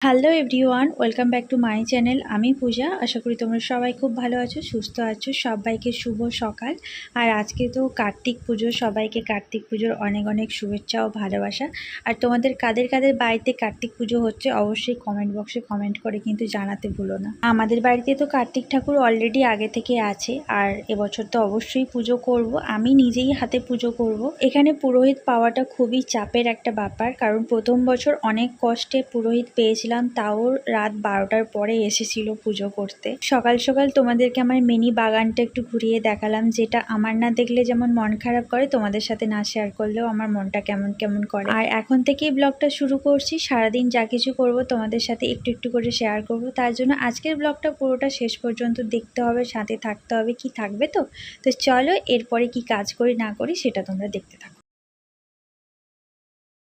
Hello everyone, welcome back to my channel. আমি পূজা। আশা করি তোমরা সবাই খুব ভালো আছো, সুস্থ আছো। সবাইকে শুভ সকাল। আর আজকে তো কার্তিক পুজো, সবাইকে কার্তিক পুজোর অনেক অনেক শুভেচ্ছা ও ভালোবাসা। আর তোমাদের কাদের কাদের বাড়িতে কার্তিক পুজো হচ্ছে অবশ্যই কমেন্ট বক্সে কমেন্ট করে কিন্তু জানাতে ভুলো না। আমাদের বাড়িতে তো কার্তিক ঠাকুর অলরেডি আগে থেকে আছে, আর এবছর তো অবশ্যই পুজো করব। আমি নিজেই হাতে পুজো করব। এখানে পুরোহিত পাওয়াটা খুবই চাপের একটা ব্যাপার, কারণ প্রথম বছর অনেক কষ্টে পুরোহিত পেয়েছিলাম, তাও রাত 12টার পরে এসেছিল পুজো করতে। সকাল সকাল তোমাদেরকে আমার মিনি বাগানটা একটু ঘুরিয়ে দেখালাম, যেটা আমার না দেখলে যেমন মন খারাপ করে, তোমাদের সাথে না শেয়ার করলেও আমার মনটা কেমন কেমন করে। আর এখন থেকেই ব্লগটা শুরু করছি। সারাদিন যা কিছু করব তোমাদের সাথে একটু একটু করে শেয়ার করব। তার জন্য আজকের ব্লগটা পুরোটা শেষ পর্যন্ত দেখতে হবে, সাথে থাকতে হবে। কি থাকবে তো চলো এরপরে কি কাজ করি না করি সেটা তোমরা দেখতে থাকো।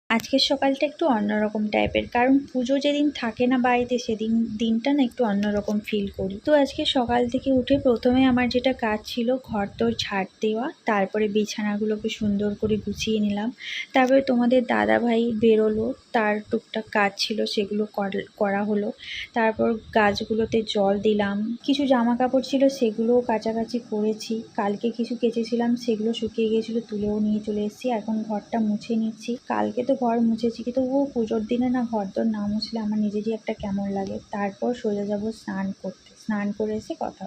আজকের সকালটা একটু অন্যরকম টাইপের, কারণ পুজো যেদিন থাকে না বাড়িতে, সেদিন দিনটা না একটু অন্যরকম ফিল করি। তো আজকে সকাল থেকে উঠে প্রথমে আমার যেটা কাজ ছিল ঘর দোর ঝাড় দেওয়া, তারপরে বিছানাগুলোকে সুন্দর করে গুছিয়ে নিলাম। তারপরে তোমাদের দাদা ভাই বেরোলো, তার টুকটাক কাজ ছিল সেগুলো করা হলো। তারপর গাছগুলোতে জল দিলাম। কিছু জামা কাপড় ছিল সেগুলোও কাচাকাচি করেছি। কালকে কিছু কেচেছিলাম, সেগুলো শুকিয়ে গিয়েছিলো, তুলেও নিয়ে চলে এসেছি। এখন ঘরটা মুছে নিচ্ছি। কালকে তো ঘর মুছেছি, কিন্তু পুজোর দিনে না ঘর দর না মুছলে আমার নিজেরই একটা কেমন লাগে। তারপর সোজা যাবো স্নান করতে। স্নান করে এসে কথা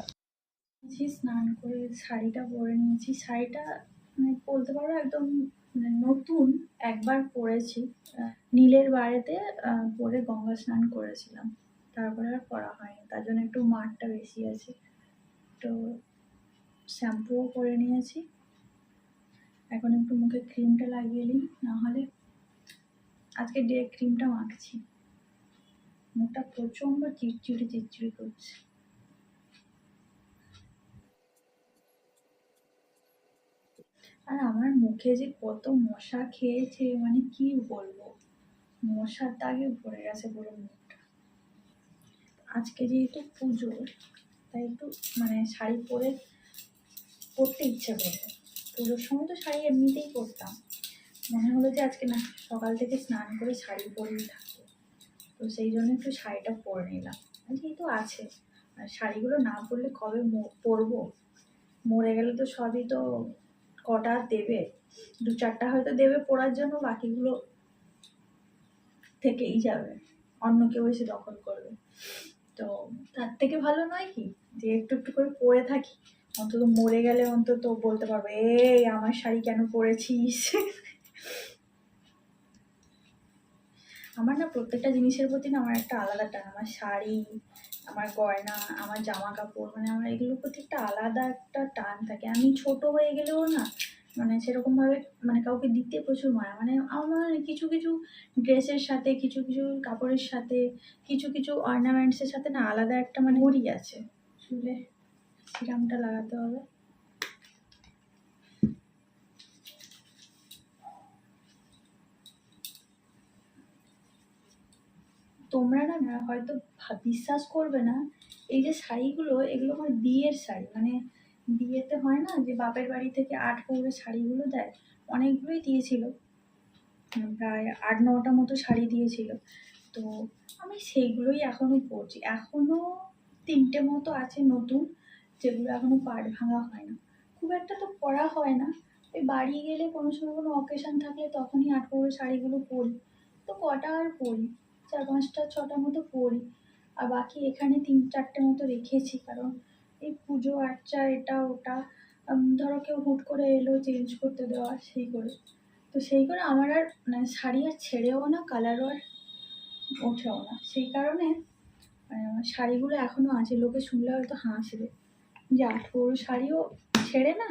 স্নান করে শাড়িটা পরে নিয়েছি। শাড়িটা বলতে পারো একদম নতুন, একবার পরেছি। নীলের বাড়িতে পরে গঙ্গা স্নান করেছিলাম, তারপরে আর পরা হয়নি, তার জন্য একটু মারটা বেশি আছে। তো শ্যাম্পুও করে নিয়েছি। এখন একটু মুখে ক্রিমটা লাগিয়ে নিই, নাহলে আজকে ডে ক্রিমটা মাখছি। মুখটা প্রচণ্ড চিড়চিড়ি চিড়চিড়ি করছে। আর আমার মুখে যে কত মশা খেয়েছে, মানে কি বলবো, মশার দাগে ভরে গেছে পুরো মুখটা। আজকে যেহেতু পুজো, তাই একটু শাড়ি পরতে ইচ্ছে করবে। পুজোর সময় তো শাড়ি এমনিতেই পরতাম, মনে হলো যে আজকে না, সকাল থেকে স্নান করে শাড়ি পরেই থাকবো। তো সেই জন্য একটু শাড়িটা পরে নিলাম। যেহেতু আছে, আর শাড়িগুলো না পরলে কবে পরবো? মরে গেলে তো সবই তো কটা দেবে, 2-4টা হয়তো দেবে পরার জন্য, বাকিগুলো থেকেই যাবে, অন্য কেউ এসে দখল করবে। তো তার থেকে ভালো নয় কি যে একটু একটু করে পরে থাকি, অন্তত মরে গেলে অন্তত বলতে পারবে, এই আমার শাড়ি কেন পরেছিস। আমার না প্রত্যেকটা জিনিসের প্রতি না আমার একটা আলাদা টান। আমার শাড়ি, আমার গয়না, আমার জামা কাপড়, আমার এগুলোর প্রতি একটা আলাদা একটা টান থাকে। আমি ছোট হয়ে গেলেও না সেরকমভাবে কাউকে দিতে প্রচুর মায়া। আমার কিছু কিছু ড্রেসের সাথে, কিছু কিছু কাপড়ের সাথে, কিছু কিছু অর্নামেন্টসের সাথে না আলাদা একটা ঘড়ি আছে। চুলে সিরামটা লাগাতে হবে। তোমরা না হয়তো বিশ্বাস করবে না, এই যে শাড়িগুলো, এগুলো আমার বিয়ের শাড়ি। বিয়েতে হয় না যে বাপের বাড়ি থেকে 8 পৌরে শাড়িগুলো দেয়, অনেকগুলোই দিয়েছিল, প্রায় 8-9টা মতো শাড়ি দিয়েছিল। তো আমি সেইগুলোই এখনো পরছি। এখনো 3টে মতো আছে নতুন, যেগুলো এখনো পাড় ভাঙা হয় না। খুব একটা তো পরা হয় না, ওই বাড়ি গেলে কোনো সময় কোনো অকেশন থাকলে তখনই 8 পৌরে শাড়িগুলো পরি। তো কটা আর পরি, 4-5টা-6টা মতো পরি। আর বাকি এখানে 3-4টে মতো রেখেছি, কারণ এই পুজো আর্চা এটা ওটা, ধরো কেউ হুট করে এলো চেঞ্জ করতে দেওয়া, সেই করে। তো সেই করে আমার আর শাড়ি আর ছেড়েও না, কালারও আর ওঠেও না। সেই কারণে আমার শাড়িগুলো এখনো আছে। লোকে শুনলে হয়তো হাসবে যে 8 পৌর শাড়িও ছেড়ে না,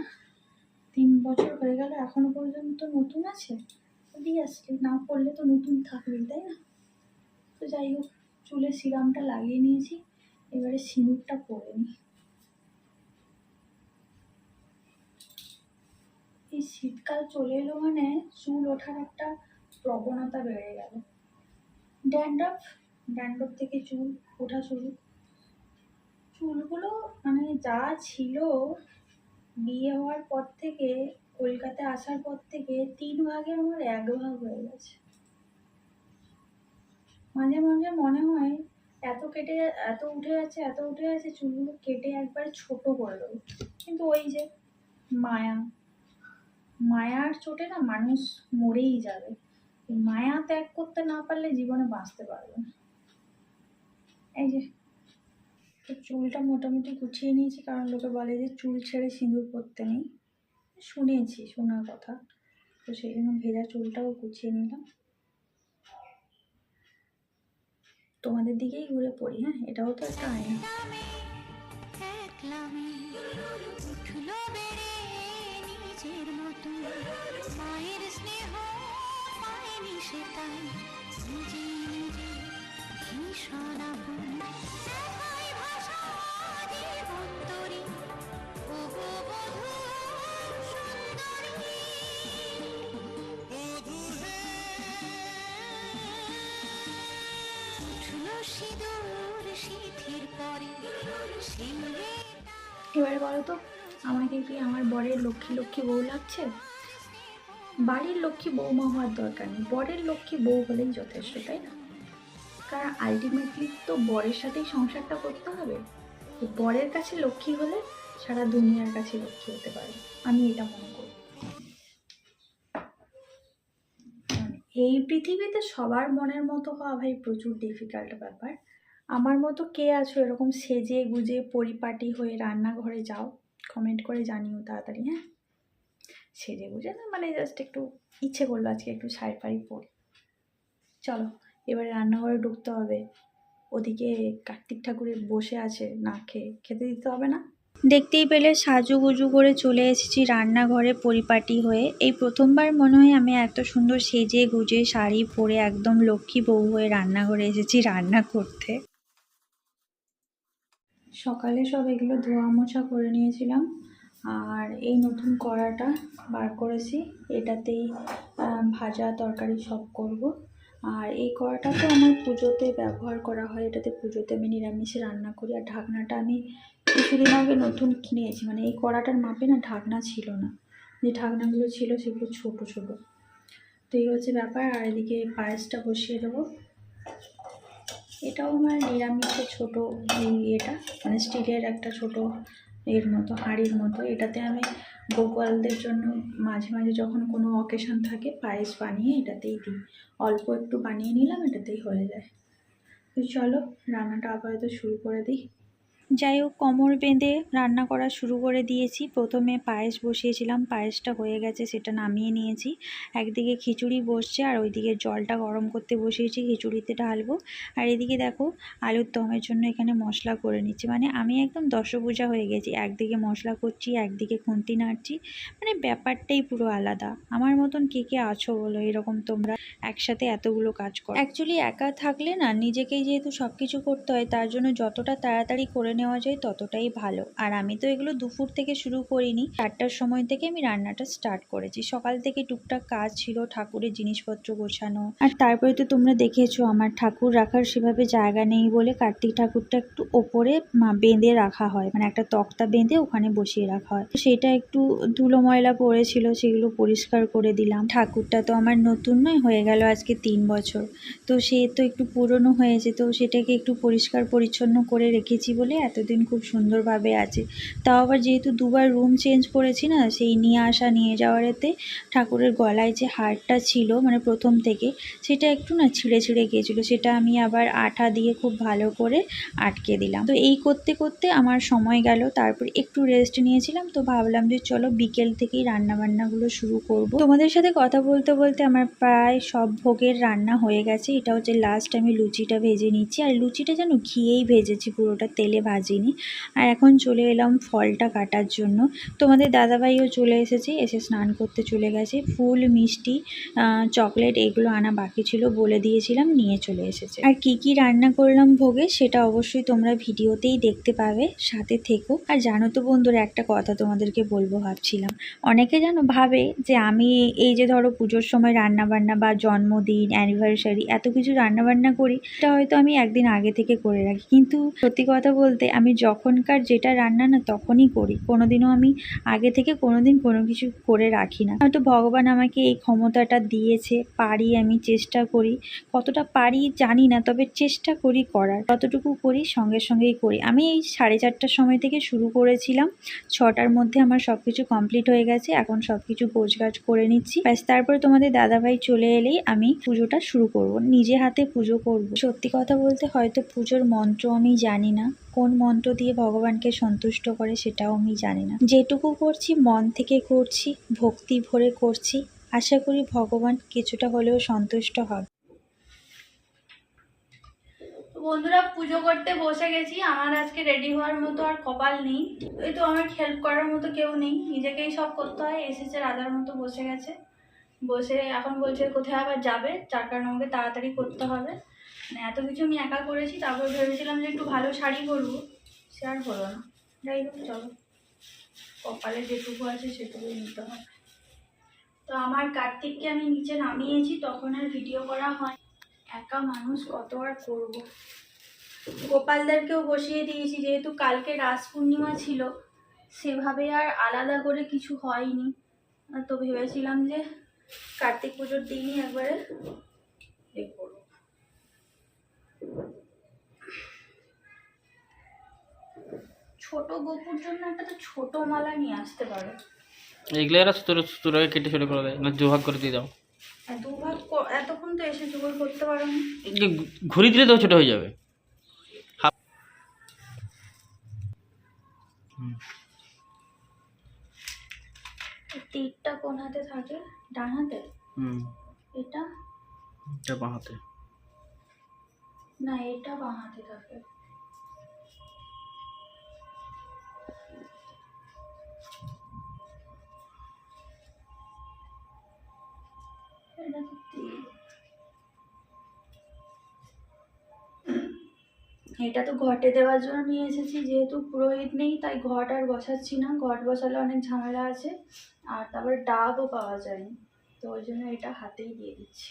3 বছর হয়ে গেল এখনো পর্যন্ত নতুন আছে। অবভিয়াসলি না পরলে তো নতুন থাকবেই, তাই না? তো যাই হোক, চুলে সিরামটা লাগিয়ে নিয়েছি, এবারে সিঁদুরটা পরে নিই। এই শীতকাল চলে এলো মানে চুল ওঠার একটা প্রবণতা বেড়ে গেল। ড্যান্ড্রফ, ড্যান্ড্রফ থেকে চুল ওঠা শুরু। চুলগুলো যা ছিল, বিয়ে হওয়ার পর থেকে, কলকাতায় আসার পর থেকে 3 ভাগের আমার 1 ভাগ হয়ে গেছে। মাঝে মাঝে মনে হয় এত কেটে, এত উঠে যাচ্ছে, এত উঠে যাচ্ছে, চুলগুলো কেটে একবার ছোট করে দেবো, কিন্তু ওই যে মায়া, মায়ার চোটে না মানুষ মরেই যাবে। এই মায়া ত্যাগ করতে না পারলে জীবনে বাঁচতে পারবে না। এই যে তো চুলটা মোটামুটি গুছিয়ে নিয়েছি, কারণ লোকে বলে যে চুল ছেড়ে সিঁদুর পরতে নেই, শুনেছি, শোনার কথা। তো সেই জন্য ভেজা চুলটাও গুছিয়ে নিলাম। তোমাদের দিকেই ঘুরে পড়ি, হ্যাঁ, এটাও তো একটা আয়না। এবারে বলো তো, আমাকে কি আমার বরের লক্ষ্মী লক্ষ্মী বউ লাগছে? বাড়ির লক্ষ্মী বৌমা হওয়ার দরকার নেই, বরের লক্ষ্মী বউ হলেই যথেষ্ট, তাই না? কারণ আলটিমেটলি তো বরের সাথেই সংসারটা করতে হবে। বরের কাছে লক্ষ্মী হলে সারা দুনিয়ার কাছে লক্ষ্মী হতে পারে, আমি এটা মনে করি। এই পৃথিবীতে সবার মনের মতো হওয়া ভাই প্রচুর ডিফিকাল্ট ব্যাপার। আমার মতো কে আছো এরকম সেজে গুজে পরিপাটি হয়ে রান্নাঘরে যাও? কমেন্ট করে জানিও তাড়াতাড়ি, হ্যাঁ। সেজে গুজে না, মানে জাস্ট একটু ইচ্ছে করলো আজকে একটু শাড়ি ফাড়ি পরি। চলো এবারে রান্নাঘরে ঢুকতে হবে। ওদিকে কার্তিক ঠাকুরের বসে আছে, না খেতে দিতে হবে না? দেখতেই পেলে সাজুগুজু করে চলে এসেছি রান্নাঘরে পরিপাটি হয়ে। এই প্রথমবার মনে হয় আমি এত সুন্দর সেজে গুজে শাড়ি পরে একদম লক্ষ্মী বউ হয়ে রান্নাঘরে এসেছি রান্না করতে। সকালে সব এগুলো ধোয়া মোছা করে নিয়েছিলাম, আর এই নতুন কড়াটা বার করেছি, এটাতেই ভাজা তরকারি সব করব। আর এই কড়াটা তো আমার পুজোতে ব্যবহার করা হয়, এটাতে পুজোতে আমি নিরামিষে রান্না করি। আর ঢাকনাটা আমি কিছুদিন আগে নতুন কিনেছি, মানে এই কড়াটার মাপে না ঢাকনা ছিল না, যে ঢাকনাগুলো ছিল সেগুলো ছোট ছোট। তো এই হচ্ছে ব্যাপার। আর এদিকে পায়েসটা বসিয়ে দেবো। এটাও আমার নিরামিষের ছোট এটা, মানে স্টিলের একটা ছোট এর মতো হাঁড়ির মতো। এটাতে আমি গোপালদের জন্য মাঝে মাঝে যখন কোনো অকেশন থাকে পায়েস বানিয়ে এটাতেই দিই। অল্প একটু বানিয়ে নিলাম, এটাতেই হয়ে যায়। তো চলো রান্নাটা আপাতত শুরু করে দিই। যাই হোক, কোমর বেঁধে রান্না করা শুরু করে দিয়েছি। প্রথমে পায়েস বসিয়েছিলাম, পায়েসটা হয়ে গেছে, সেটা নামিয়ে নিয়েছি। একদিকে খিচুড়ি বসছে আর ওইদিকে জলটা গরম করতে বসিয়েছি, খিচুড়িতে ঢালবো। আর এদিকে দেখো আলুর দমের জন্য এখানে মশলা করে নিচ্ছি। মানে আমি একদম দশভুজা হয়ে গেছি, একদিকে মশলা করছি, একদিকে খুন্তি নাড়ছি, মানে ব্যাপারটাই পুরো আলাদা। আমার মতন কে কে আছো বলো এরকম তোমরা একসাথে এতগুলো কাজ করো? অ্যাকচুয়ালি একা থাকলে না নিজেকেই যেহেতু সব কিছু করতে হয়, তার জন্য যতটা তাড়াতাড়ি করে নেওয়া যায় ততটাই ভালো। আর আমি তো এগুলো দুপুর থেকে শুরু করিনি, 4টার সময় থেকে আমি রান্নাটা স্টার্ট করেছি। সকাল থেকে টুকটাক কাজ ছিল, ঠাকুরের জিনিসপত্র গোছানো। আর তারপরে তো তোমরা দেখেছো আমার ঠাকুর রাখার সেভাবে জায়গা নেই বলে কার্তিক ঠাকুরটা একটু ওপরে বেঁধে রাখা হয়, মানে একটা তক্তা বেঁধে ওখানে বসিয়ে রাখা হয়। সেটা একটু ধুলো ময়লা পড়েছিল, সেগুলো পরিষ্কার করে দিলাম। ঠাকুরটা তো আমার নতুন নয়, হয়ে গেল আজকে 3 বছর, তো সে তো একটু পুরনো হয়েছে, তো সেটাকে একটু পরিষ্কার পরিচ্ছন্ন করে রেখেছি বলে এতদিন খুব সুন্দরভাবে আছে। তাও আবার যেহেতু দুবার রুম চেঞ্জ করেছি না, সেই নিয়ে আসা নিয়ে যাওয়ার এতে ঠাকুরের গলায় যে হারটা ছিল মানে প্রথম থেকে, সেটা একটু না ছিঁড়ে ছিঁড়ে গিয়েছিলো, সেটা আমি আবার আঠা দিয়ে খুব ভালো করে আটকে দিলাম। তো এই করতে করতে আমার সময় গেল, তারপর একটু রেস্ট নিয়েছিলাম। তো ভাবলাম যে চলো বিকেল থেকেই রান্নাবান্নাগুলো শুরু করব। তোমাদের সাথে কথা বলতে বলতে আমার প্রায় সব ভোগের রান্না হয়ে গেছে। এটা হচ্ছে লাস্ট, আমি লুচিটা ভেজে নিচ্ছি। আর লুচিটা যেন ঘিয়েই ভেজেছি, পুরোটা তেলে ভাজিনি। আর এখন চলে এলাম ফলটা কাটার জন্য। তোমাদের দাদাভাইও চলে এসেছে, এসে স্নান করতে চলে গেছে। ফুল, মিষ্টি, চকলেট এগুলো আনা বাকি ছিল, বলে দিয়েছিলাম, নিয়ে চলে এসেছে। আর কি কি রান্না করলাম ভোগে সেটা অবশ্যই তোমরা ভিডিওতেই দেখতে পাবে, সাথে থেকো। আর জানো তো বন্ধুরা, একটা কথা তোমাদেরকে বলবো ভাবছিলাম, অনেকে যেন ভাবে যে আমি এই যে ধরো পুজোর সময় রান্নাবান্না বা জন্মদিন, অ্যানিভার্সারি এত কিছু রান্নাবান্না করি, এটা হয়তো আমি একদিন আগে থেকে করে রাখি। কিন্তু সত্যি কথা বলতে আমি যখনকার যেটা রান্না না তখনই করি, কোনোদিনও আমি আগে থেকে কোনোদিন কোনো কিছু করে রাখি না। হয়তো ভগবান আমাকে এই ক্ষমতাটা দিয়েছে, পারি, আমি চেষ্টা করি। কতটা পারি জানি না, তবে চেষ্টা করি করার, যতটুকু করি সঙ্গে সঙ্গেই করি। আমি এই 4:30টার সময় থেকে শুরু করেছিলাম, 6টার মধ্যে আমার সব কিছু কমপ্লিট হয়ে গেছে। এখন সব কিছু গোছগাছ করে নিচ্ছি, ব্যাস। তারপরে তোমাদের দাদাভাই চলে এলেই আমি পুজোটা শুরু করব, নিজে হাতে পুজো করব। সত্যি কথা বলতে হয়তো পুজোর মন্ত্র আমি জানি না, কোন মন্ত্র দিয়ে ভগবানকে সন্তুষ্ট করে সেটাও আমি জানি না। যেটুকু করছি মন থেকে করছি, ভক্তি ভরে করছি, আশা করি ভগবান কিছুটা হলেও সন্তুষ্ট হবে। বন্ধুরা, পুজো করতে বসে গেছি। আমার আজকে রেডি হওয়ার মতো আর কপাল নেই, এই তো আমার হেল্প করার মতো কেউ নেই, নিজেকেই সব করতে হয়। এসেছে রাধার মতো বসে গেছে, বসে এখন বলছে কোথায় আবার যাবে, যার কারণে আমাকে তাড়াতাড়ি করতে হবে। মানে এত কিছু আমি একা করেছি, তারপর ভেবেছিলাম যে একটু ভালো শাড়ি পরবো, সে আর হলো না। যাই হোক, চলো, কপালে যেটুকু আছে সেটুকুই নিতে হবে। তো আমার কার্তিককে আমি নিচে নামিয়েছি, তখন আর ভিডিও করা হয়, একা মানুষ কত আর করবো। গোপালদারকেও বসিয়ে দিয়েছি, যেহেতু কালকে রাস পূর্ণিমা ছিল, সেভাবে আর আলাদা করে কিছু হয়নি। তো ভেবেছিলাম যে কার্তিক পুজোর দিনই একবারে করব। ছোট গোপুর জন্য একটা তো ছোট মালা নিয়ে আসতে পারো। এগুলো এরা তোরা কেটে ছোট করে দেয় না, দুভাগ করে দিয়ে দাও। দুভাগ এতক্ষণ তো এসে জোগাড় করতে পারো না, ঘুরি দিলে তো ছোট হয়ে যাবে। তীরটা কোন হাতে থাকে? ডান হাতে? এটা বাঁ হাতে না, এটা বাঁ হাতে থাকে। এটা তো তীর। এটা তো ঘটে দেওয়ার জন্য নিয়ে এসেছি, যেহেতু পুরোহিত নেই তাই ঘট আর বসাচ্ছি না, ঘট বসালে অনেক ঝামেলা আছে, আর তারপরে ডাবও পাওয়া যায়নি, তো ওই জন্য এটা হাতেই দিয়ে দিচ্ছি।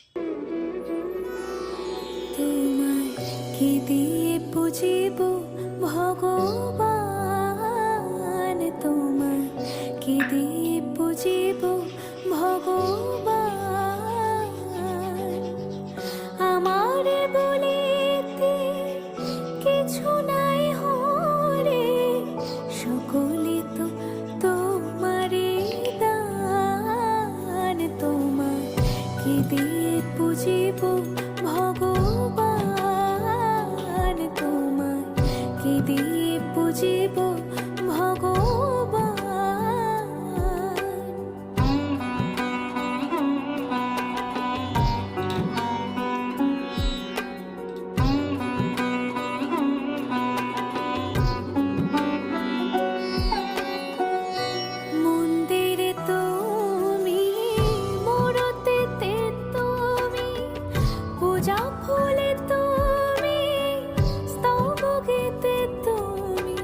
তোমায় কি দিয়ে বুঝিব ভগবান, তোমায় কি দিয়ে বুঝিব ভগবান, আমারে বলিতে কিছু নাই হরে, সকলে তো তোমারে দান, তোমায় কি দিয়ে বুঝিব ভগবান, তোমায় কি দিয়ে বুঝিব ভগবান। মন্দিরে তুমি, মূরতিতে তুমি, পূজা ফুলে তুমি, স্তব গীতে তুমি,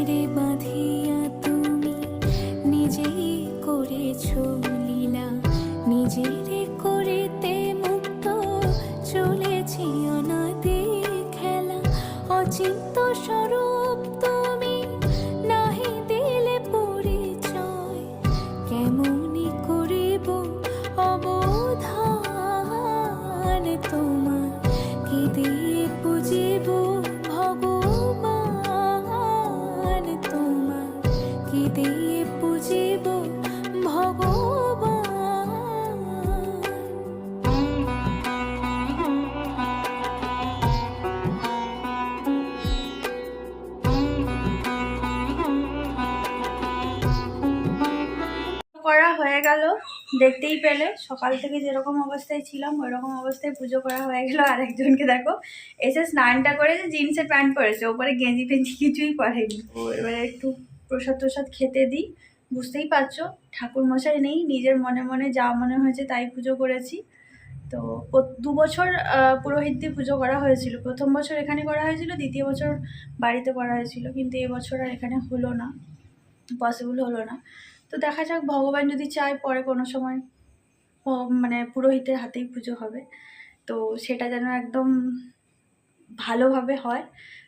রে বাঁধিয়া তুমি নিজেই করেছো লীলা, নিজেরে করিতে মুক্ত চলেছি অনাদি খেলা। অচিন্ত স্বরূপ তুমি নাহি দিলে পরিচয়, কেমনি করিব অবধান তোমার, কি দিয়ে পুজিব ভগবান তোমার, কি দিয়ে পুজিব ভগবান। করা হয়ে গেল, দেখতেই পেলে সকাল থেকে যেরকম অবস্থায় ছিলাম ওইরকম অবস্থায় পুজো করা হয়ে গেল। আর একজনকে দেখো এসে স্নানটা করে জিন্সের প্যান্ট পরেছে, ওপরে গেঞ্জি ফেঞ্জি কিছুই পরেনি। ও এবারে একটু প্রসাদ টোসাদ খেতে দিই। বুঝতেই পারছো ঠাকুর মশাই নেই, নিজের মনে মনে যা মনে হয়েছে তাই পুজো করেছি। তো 2 বছর পুরোহিত দিয়ে পুজো করা হয়েছিল। প্রথম বছর এখানে করা হয়েছিল, দ্বিতীয় বছর বাড়িতে করা হয়েছিল, কিন্তু এবছর আর এখানে হলো না, পসিবল হলো না। তো দেখা যাক, ভগবান যদি চায় পরে কোনো সময় মানে পুরোহিতের হাতেই পুজো হবে, তো সেটা যেন একদম ভালোভাবে হয়।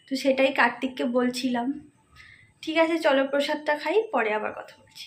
তো সেটাই কার্তিককে বলছিলাম। ঠিক আছে, চলো প্রসাদটা খাই, পরে আবার কথা বলছি।